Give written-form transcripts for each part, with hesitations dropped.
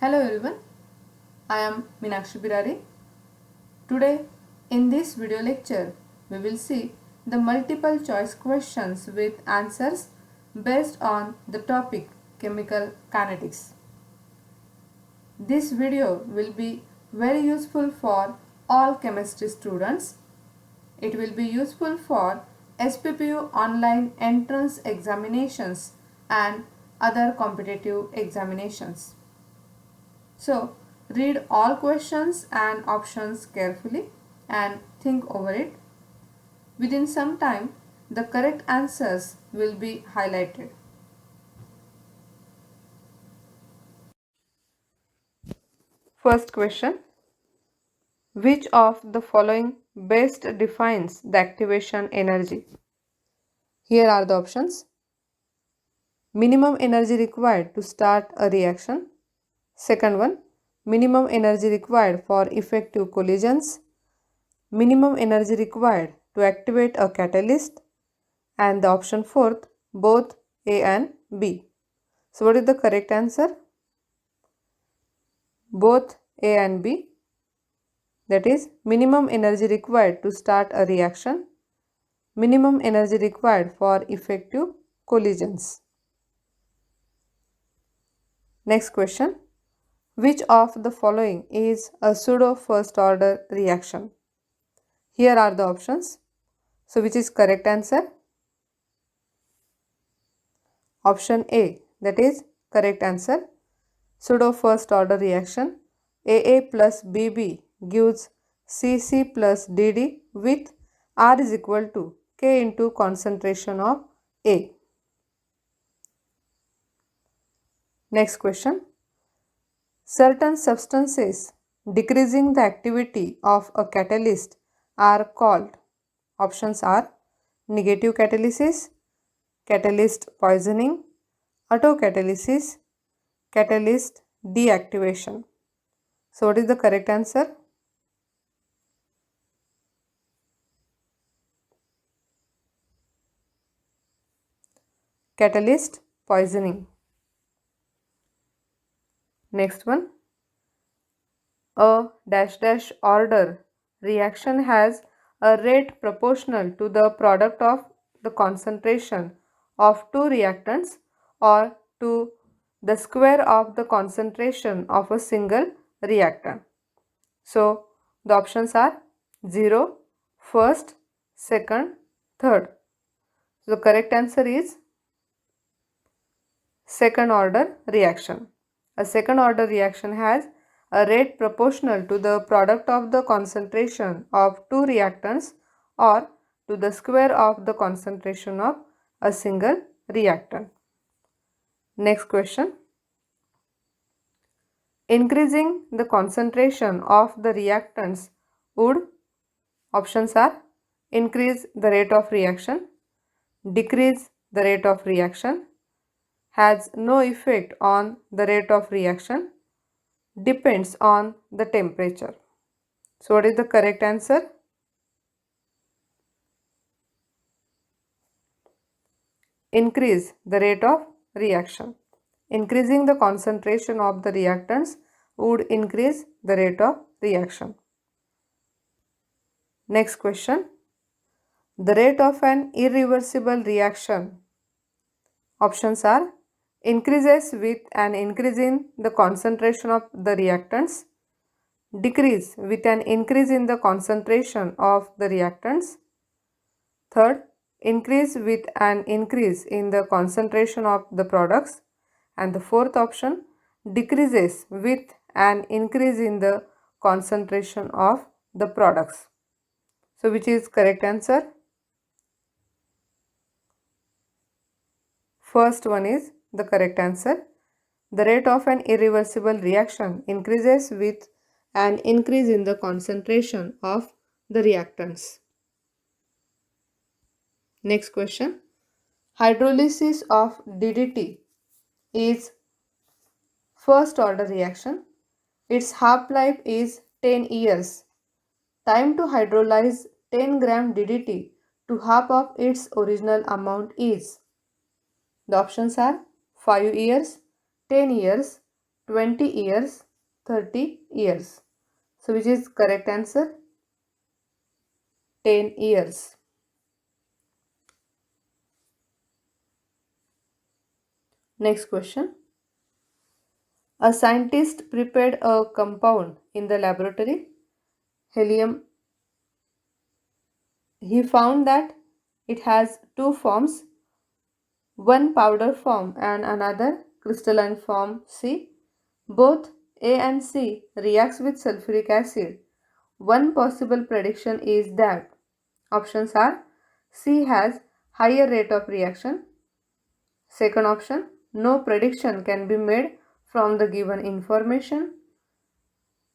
Hello everyone, I am Meenakshi Birari. Today in this video lecture we will see the multiple choice questions with answers based on the topic chemical kinetics. This video will be very useful for all chemistry students. It will be useful for SPPU online entrance examinations and other competitive examinations. So, read all questions and options carefully and think over it. Within some time, the correct answers will be highlighted. First question: which of the following best defines the activation energy? Here are the options. Minimum energy required to start a reaction. Second one, minimum energy required for effective collisions. Minimum energy required to activate a catalyst. And the option fourth, both A and B. So what is the correct answer? Both A and B. That is minimum energy required to start a reaction, minimum energy required for effective collisions. Next question. Which of the following is a pseudo first order reaction? Here are the options. So which is correct answer? Option A, that is correct answer. Pseudo first order reaction. AA plus BB gives CC plus DD with R is equal to K into concentration of A. Next question. Certain substances decreasing the activity of a catalyst are called. Options are negative catalysis, catalyst poisoning, autocatalysis, catalyst deactivation. So what is the correct answer? Catalyst poisoning. Next one. A dash dash order reaction has a rate proportional to the product of the concentration of two reactants or to the square of the concentration of a single reactant. So the options are 0, first, second, third. So the correct answer is second order reaction. A second order reaction has a rate proportional to the product of the concentration of two reactants or to the square of the concentration of a single reactant. Next question. Increasing the concentration of the reactants would, options are increase the rate of reaction, decrease the rate of reaction, has no effect on the rate of reaction, depends on the temperature. So what is the correct answer? Increase the rate of reaction. Increasing the concentration of the reactants would increase the rate of reaction. Next question. The rate of an irreversible reaction. Options are increases with an increase in the concentration of the reactants, decrease with an increase in the concentration of the reactants. Third, increase with an increase in the concentration of the products. And the fourth option, decreases with an increase in the concentration of the products. So which is correct answer? First one is the correct answer. The rate of an irreversible reaction increases with an increase in the concentration of the reactants. Next question. Hydrolysis of DDT is first order reaction. Its half-life is 10 years. Time to hydrolyze 10 gram DDT to half of its original amount is. The options are 5 years, 10 years, 20 years, 30 years. So which is correct answer? 10 years. Next question. A scientist prepared a compound in the laboratory, helium. He found that it has two forms, one powder form and another crystalline form C. Both A and C reacts with sulfuric acid. One possible prediction is that options are C has higher rate of reaction. Second option, no prediction can be made from the given information.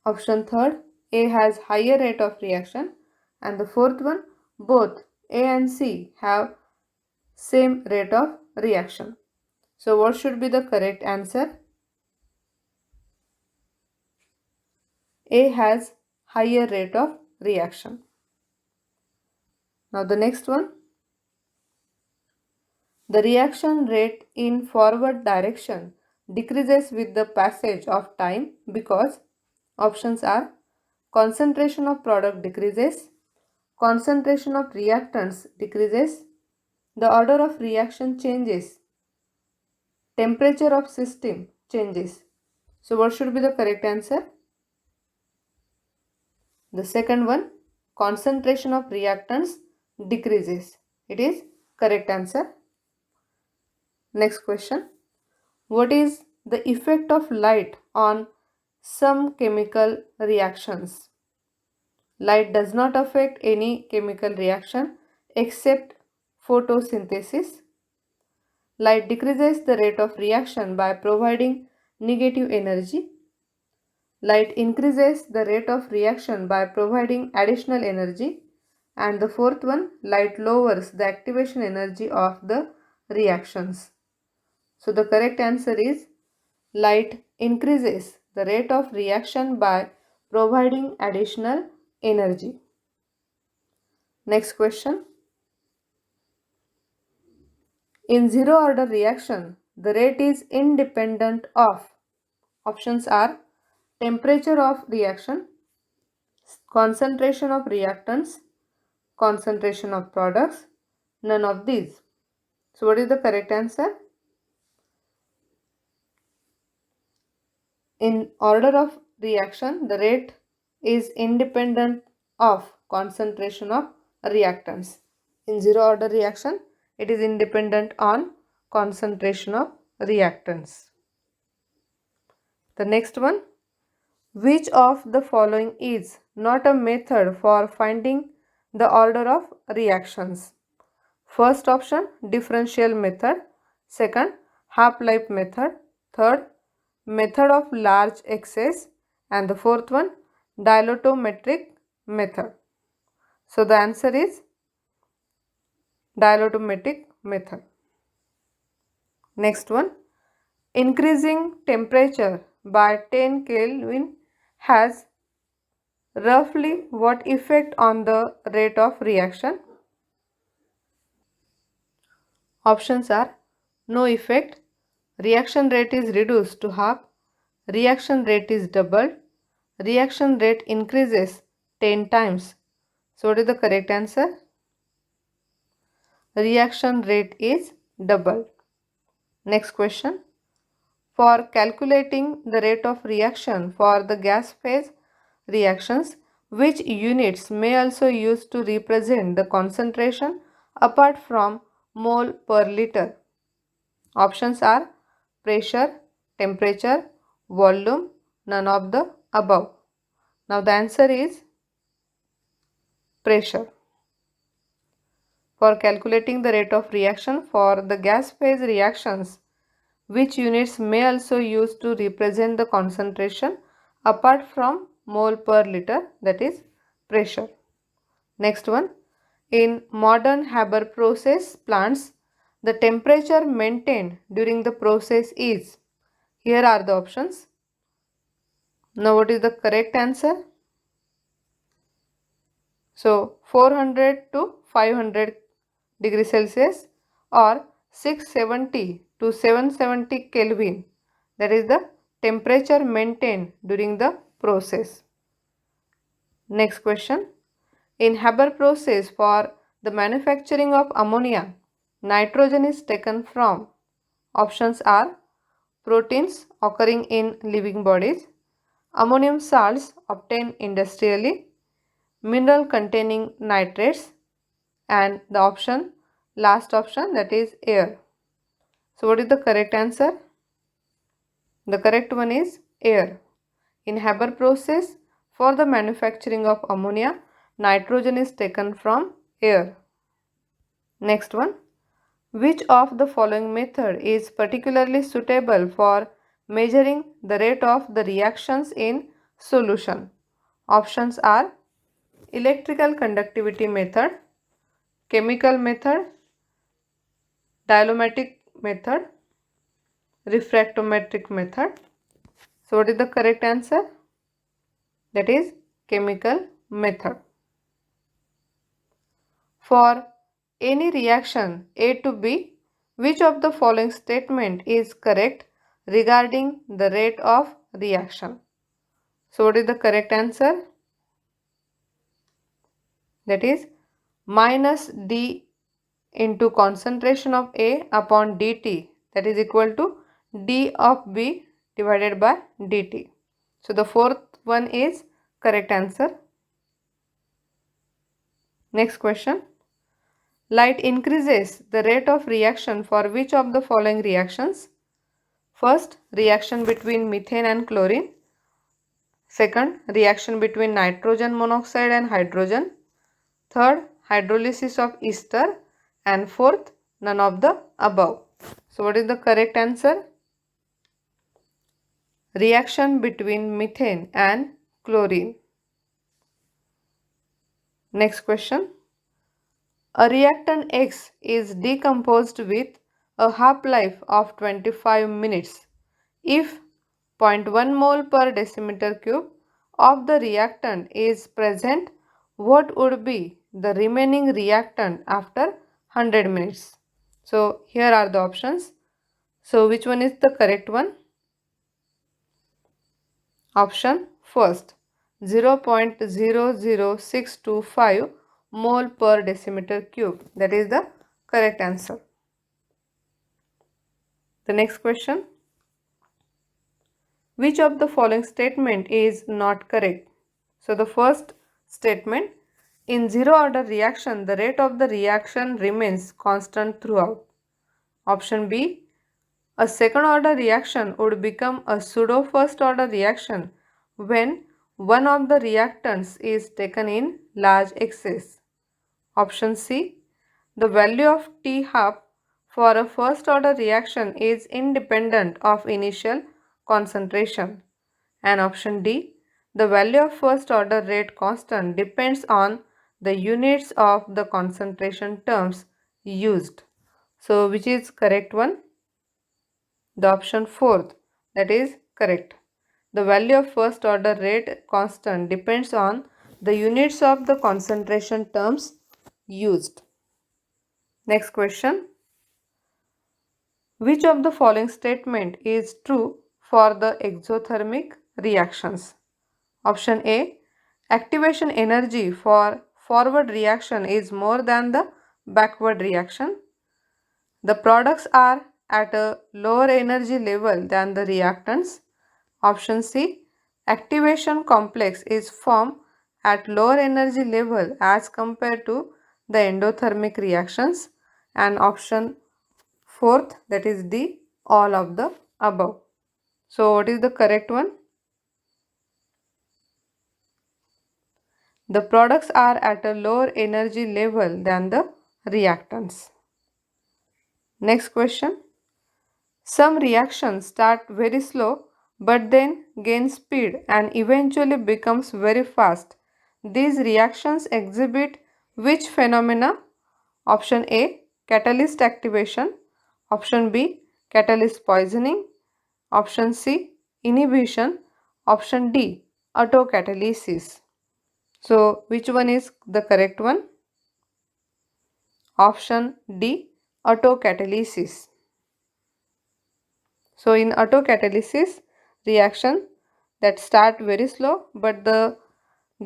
Option third, A has higher rate of reaction. And the fourth one, both A and C have same rate of reaction. So what should be the correct answer? A has higher rate of reaction. Now the next one. The reaction rate in forward direction decreases with the passage of time because options are concentration of product decreases, concentration of reactants decreases, the order of reaction changes, temperature of system changes. So what should be the correct answer? The second one, concentration of reactants decreases. It is correct answer. Next question. What is the effect of light on some chemical reactions? Light does not affect any chemical reaction except photosynthesis. Light decreases the rate of reaction by providing negative energy. Light increases the rate of reaction by providing additional energy. And the fourth one, light lowers the activation energy of the reactions. So the correct answer is light increases the rate of reaction by providing additional energy. Next question. In zero order reaction, the rate is independent of options are temperature of reaction, concentration of reactants, concentration of products, none of these. So what is the correct answer? In order of reaction, the rate is independent of concentration of reactants. In zero order reaction, it is independent on concentration of reactants. The next one, which of the following is not a method for finding the order of reactions? First option, differential method. Second, half-life method. Third, method of large excess. And the fourth one, dilutometric method. So the answer is dilutometric method. Next one, increasing temperature by 10 Kelvin has roughly what effect on the rate of reaction? Options are no effect, reaction rate is reduced to half, reaction rate is doubled, reaction rate increases 10 times. So what is the correct answer? Reaction rate is doubled. Next question. For calculating the rate of reaction for the gas phase reactions, which units may also use to represent the concentration apart from mole per liter? Options are pressure, temperature, volume, none of the above. Now the answer is pressure. For calculating the rate of reaction for the gas phase reactions, which units may also use to represent the concentration apart from mole per liter, that is pressure. Next one, in modern Haber process plants, the temperature maintained during the process is, here are the options. Now what is the correct answer? So 400 to 500 degrees Celsius or 670 to 770 Kelvin, that is the temperature maintained during the process? Next question. In Haber process for the manufacturing of ammonia, nitrogen is taken from. Options are proteins occurring in living bodies, ammonium salts obtained industrially, mineral containing nitrates, and the last option, that is air. So what is the correct answer? The correct one is air. In Haber process for the manufacturing of ammonia, nitrogen is taken from air. Next one. Which of the following method is particularly suitable for measuring the rate of the reactions in solution? Options are electrical conductivity method, chemical method, dialectic method, refractometric method. So what is the correct answer? That is chemical method. For any reaction A to B, which of the following statement is correct regarding the rate of reaction? So what is the correct answer? That is minus D into concentration of A upon dt, that is equal to D of B divided by dt. So the fourth one is correct answer. Next question. Light increases the rate of reaction for which of the following reactions? First, reaction between methane and chlorine. Second, reaction between nitrogen monoxide and hydrogen. Third, hydrolysis of ester. And fourth, none of the above. So what is the correct answer? Reaction between methane and chlorine. Next question. A reactant X is decomposed with a half-life of 25 minutes. If 0.1 mole per decimeter cube of the reactant is present, what would be the remaining reactant after 100 minutes? So here are the options. So which one is the correct one? Option first, 0.00625 mole per decimeter cube. That is the correct answer. The next question. Which of the following statement is not correct? So the first statement, in zero order reaction, the rate of the reaction remains constant throughout. Option B, a second order reaction would become a pseudo first order reaction when one of the reactants is taken in large excess. Option C, the value of T half for a first order reaction is independent of initial concentration. And option D, the value of first order rate constant depends on the units of the concentration terms used. So which is correct one? The option fourth, that is correct. The value of first order rate constant depends on the units of the concentration terms used. Next question. Which of the following statement is true for the exothermic reactions? Option A, activation energy for forward reaction is more than the backward reaction. The products are at a lower energy level than the reactants. Option C, activation complex is formed at lower energy level as compared to the endothermic reactions. And option fourth, that is D, all of the above. So what is the correct one? The products are at a lower energy level than the reactants. Next question. Some reactions start very slow but then gain speed and eventually becomes very fast. These reactions exhibit which phenomena? Option A, catalyst activation. Option B, catalyst poisoning. Option C, inhibition. Option D, autocatalysis. So which one is the correct one? Option D, autocatalysis. So in autocatalysis, reaction that start very slow, but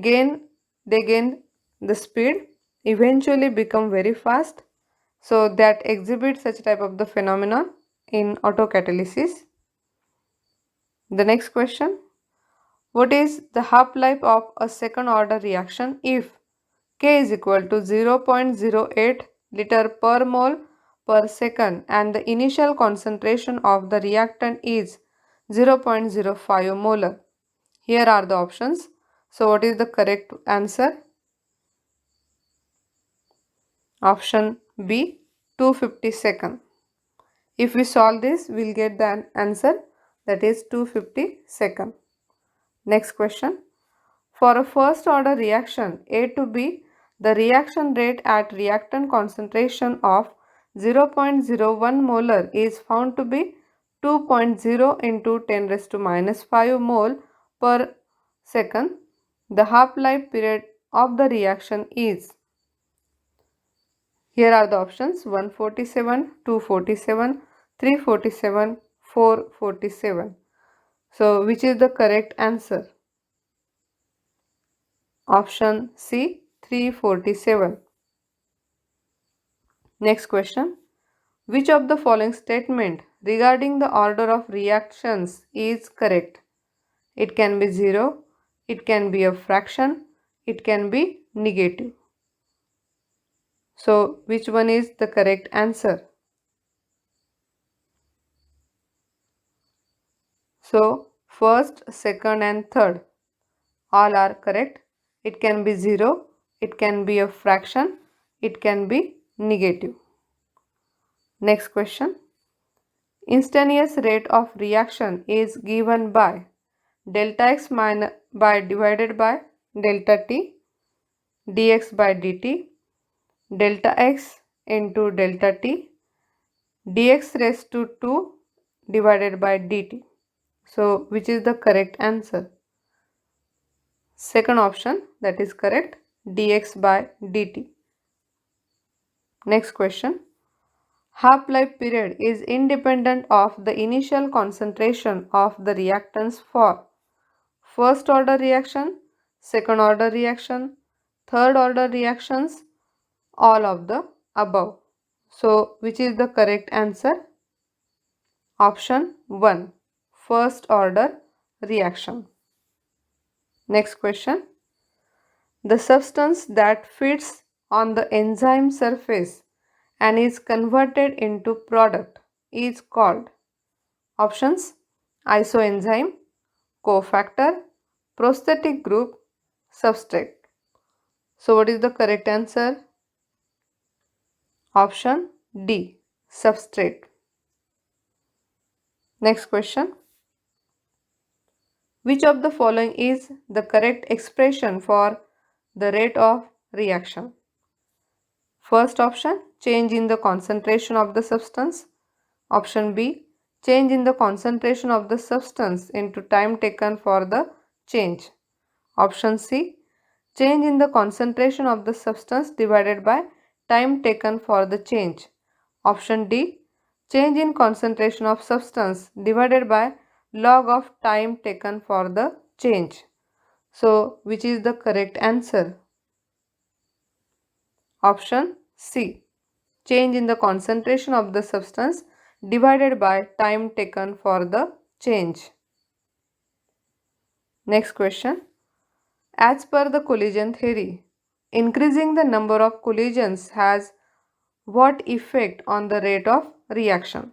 gain they gain the speed, eventually become very fast. So that exhibit such type of the phenomenon in autocatalysis. The next question: what is the half-life of a second order reaction if K is equal to 0.08 liter per mole per second and the initial concentration of the reactant is 0.05 molar? Here are the options. So what is the correct answer? Option B, 250 second. If we solve this, we'll get the answer, that is 250 second. Next question. For a first order reaction A to B, the reaction rate at reactant concentration of 0.01 molar is found to be 2.0 into 10 raised to minus 5 mole per second. The half-life period of the reaction is, here are the options: 147, 247, 347, 447. So which is the correct answer? Option C, 347. Next question. Which of the following statement regarding the order of reactions is correct? It can be 0, it can be a fraction, it can be negative. So which one is the correct answer? So first, second and third all are correct. It can be 0, it can be a fraction, it can be negative. Next question. Instantaneous rate of reaction is given by delta x by divided by delta t, dx by dt, delta x into delta t, dx raised to 2 divided by dt. So which is the correct answer? Second option, that is correct, dx by dt. Next question. Half-life period is independent of the initial concentration of the reactants for first order reaction, second order reaction, third order reactions, all of the above. So which is the correct answer? Option 1, first order reaction. Next question. The substance that fits on the enzyme surface and is converted into product is called. Options: isoenzyme, cofactor, prosthetic group, substrate. So what is the correct answer? Option D, substrate. Next question. Which of the following is the correct expression for the rate of reaction? First option, change in the concentration of the substance. Option B, change in the concentration of the substance into time taken for the change. Option C, change in the concentration of the substance divided by time taken for the change. Option D, change in concentration of substance divided by log of time taken for the change. So which is the correct answer? Option C, change in the concentration of the substance divided by time taken for the change. Next question. As per the collision theory, increasing the number of collisions has what effect on the rate of reaction?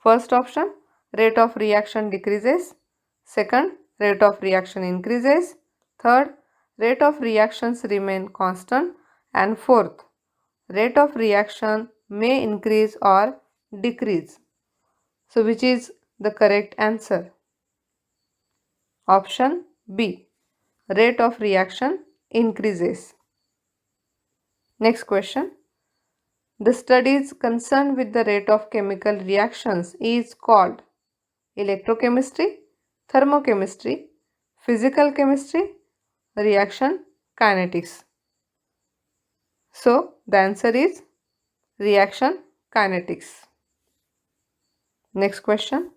First option, rate of reaction decreases. Second, rate of reaction increases. Third, rate of reactions remain constant. And fourth, rate of reaction may increase or decrease. So which is the correct answer? Option B, rate of reaction increases. Next question. The studies concerned with the rate of chemical reactions is called electrochemistry, thermochemistry, physical chemistry, reaction kinetics. So the answer is reaction kinetics. Next question.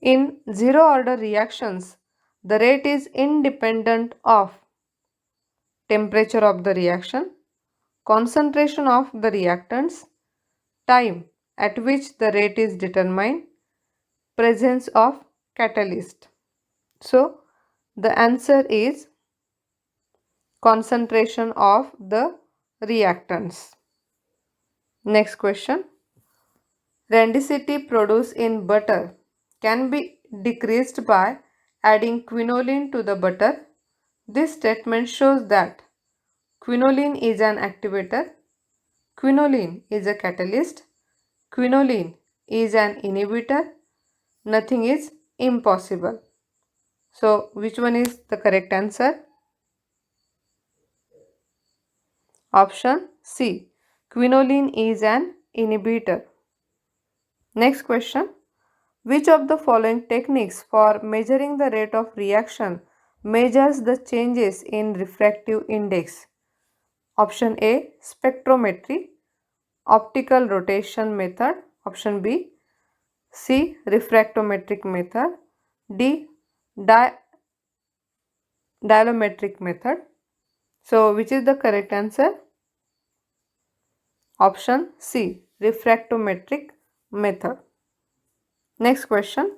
In zero order reactions, the rate is independent of temperature of the reaction, concentration of the reactants, time at which the rate is determined, presence of catalyst. So the answer is concentration of the reactants. Next question. Rancidity produced in butter can be decreased by adding quinoline to the butter. This statement shows that quinoline is an activator, quinoline is a catalyst, quinoline is an inhibitor, nothing is impossible. So, which one is the correct answer? Option C. Quinoline is an inhibitor. Next question. Which of the following techniques for measuring the rate of reaction measures the changes in refractive index? Option A. Spectrometry. Optical rotation method. Option B. C. Refractometric method. D. Dialtometric method. So, which is the correct answer? Option C. Refractometric method. Next question.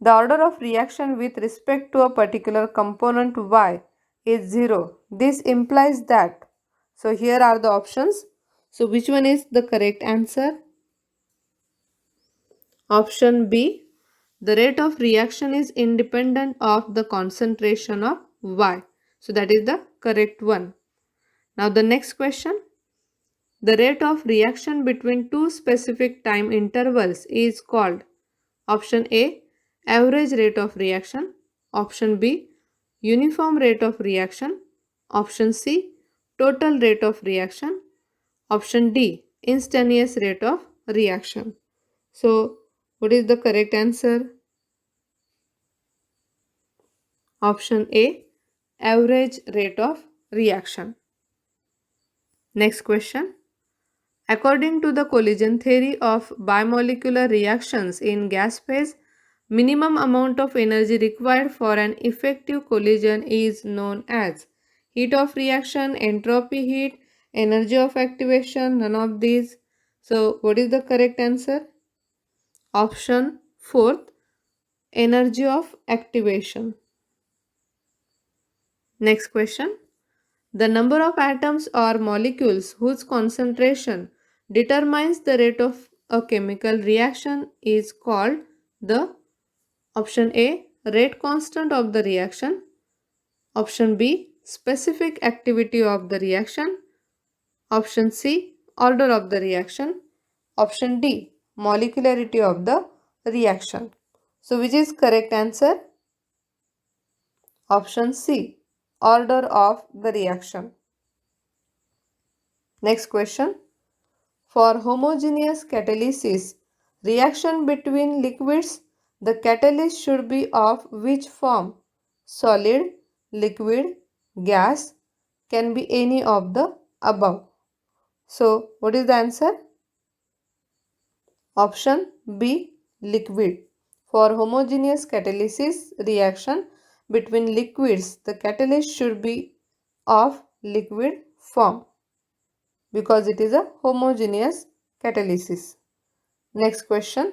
The order of reaction with respect to a particular component Y is 0. This implies that. So, here are the options. So, which one is the correct answer? Option B. The rate of reaction is independent of the concentration of Y. So, that is the correct one. Now, the next question. The rate of reaction between two specific time intervals is called option A. Average rate of reaction. Option B. Uniform rate of reaction. Option C. Total rate of reaction. Option D. Instantaneous rate of reaction. So, what is the correct answer? Option A. Average rate of reaction. Next question. According to the collision theory of bimolecular reactions in gas phase, minimum amount of energy required for an effective collision is known as heat of reaction, entropy heat, energy of activation, none of these. So, what is the correct answer? Option 4th, energy of activation. Next question. The number of atoms or molecules whose concentration determines the rate of a chemical reaction is called the option A. Rate constant of the reaction. Option B. Specific activity of the reaction. Option C. Order of the reaction. Option D. Molecularity of the reaction. So, which is correct answer? Option C. Order of the reaction. Next question. For homogeneous catalysis reaction between liquids, the catalyst should be of which form? Solid, liquid, gas, can be any of the above. So, what is the answer? Option B, liquid. For homogeneous catalysis reaction between liquids, the catalyst should be of liquid form because it is a homogeneous catalysis. Next question.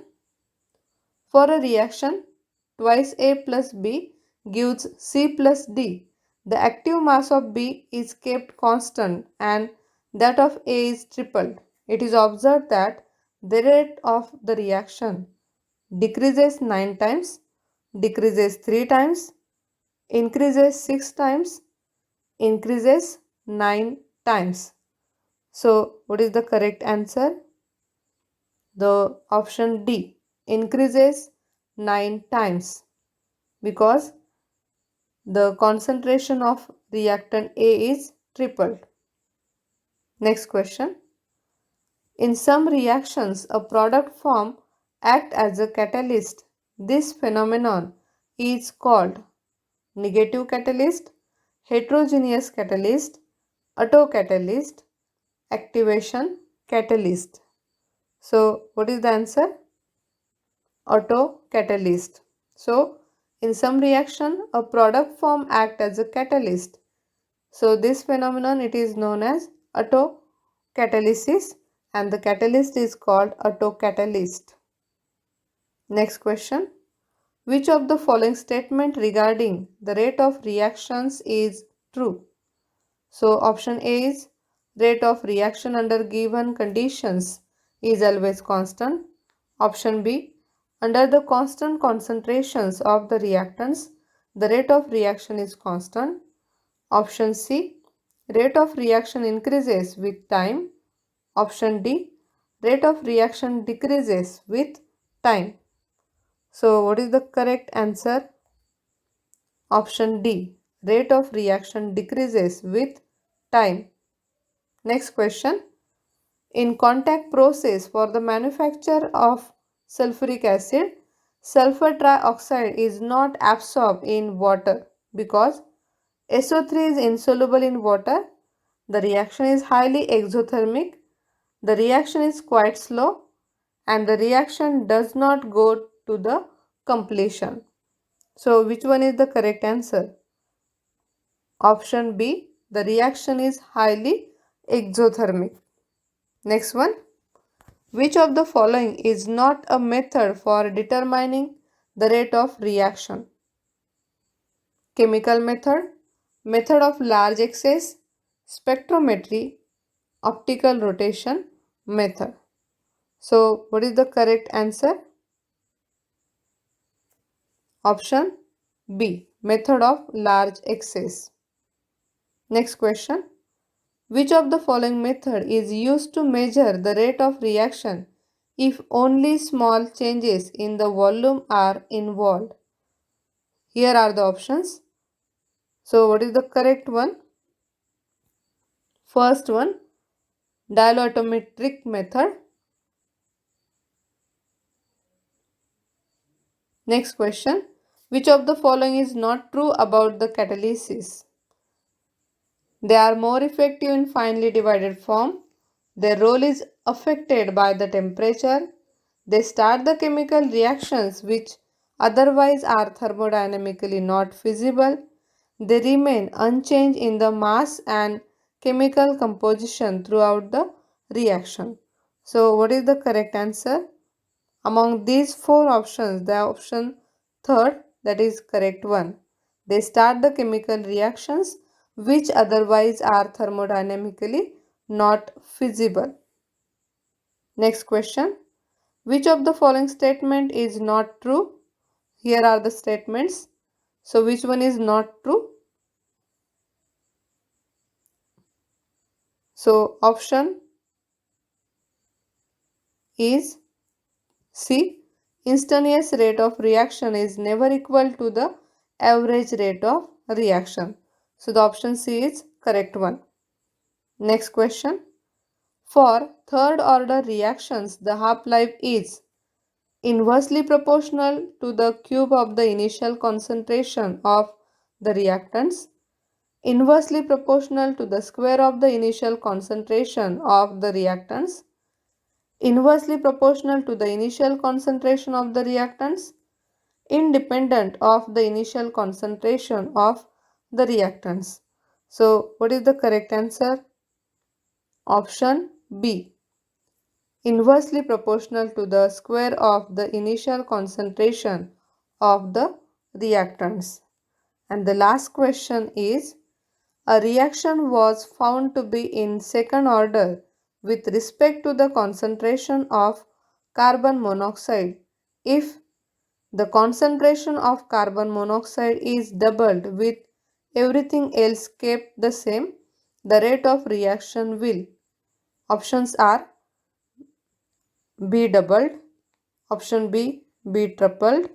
For a reaction, twice A plus B gives C plus D. The active mass of B is kept constant and that of A is tripled. It is observed that the rate of the reaction decreases 9 times, decreases 3 times, increases 6 times, increases 9 times. So, what is the correct answer? The option D, increases 9 times because the concentration of reactant A is tripled. Next question. In some reactions, a product form acts as a catalyst. This phenomenon is called negative catalyst, heterogeneous catalyst, autocatalyst, activation catalyst. So, what is the answer? autocatalyst. So, in some reaction, a product form act as a catalyst. So, this phenomenon it is known as autocatalysis, and the catalyst is called autocatalyst. Next question. Which of the following statement regarding the rate of reactions is true? So, option A is rate of reaction under given conditions is always constant. Option B, under the constant concentrations of the reactants, the rate of reaction is constant. Option C, rate of reaction increases with time. Option D, rate of reaction decreases with time. So, what is the correct answer? Option D, rate of reaction decreases with time. Next question. In contact process for the manufacture of sulfuric acid, sulfur trioxide is not absorbed in water because SO3 is insoluble in water. The reaction is highly exothermic. The reaction is quite slow and the reaction does not go to the completion. So, which one is the correct answer? Option B. The reaction is highly exothermic. Next one. Which of the following is not a method for determining the rate of reaction? Chemical method, method of large excess, spectrometry, optical rotation method. So, what is the correct answer? Option B, method of large excess. Next question. Which of the following method is used to measure the rate of reaction if only small changes in the volume are involved? Here are the options. So, what is the correct one? First one, dialectometric method. Next question, which of the following is not true about the catalysis? They are more effective in finely divided form. Their role is affected by the temperature. They start the chemical reactions which otherwise are thermodynamically not feasible. They remain unchanged in the mass and chemical composition throughout the reaction. So, what is the correct answer? Among these four options, the option third, that is correct one. They start the chemical reactions which otherwise are thermodynamically not feasible. Next question. Which of the following statement is not true? Here are the statements. So, which one is not true? So, option is C. Instantaneous rate of reaction is never equal to the average rate of reaction. So, the option C is correct one. Next question. For third order reactions, the half-life is inversely proportional to the cube of the initial concentration of the reactants, inversely proportional to the square of the initial concentration of the reactants, inversely proportional to the initial concentration of the reactants, independent of the initial concentration of the reactants. So, what is the correct answer? Option B. Inversely proportional to the square of the initial concentration of the reactants. And the last question is, a reaction was found to be in second order with respect to the concentration of carbon monoxide if the concentration of carbon monoxide is doubled with everything else kept the same. The rate of reaction will. Options are B doubled, option B tripled,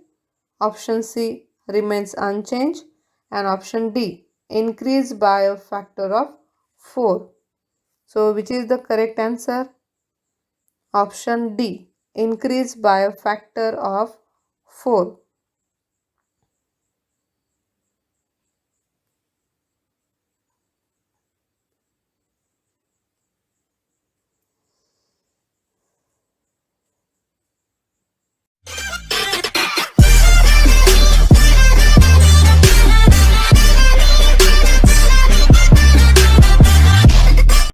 option C remains unchanged, and option D increase by a factor of 4. So, which is the correct answer? Option D increase by a factor of 4.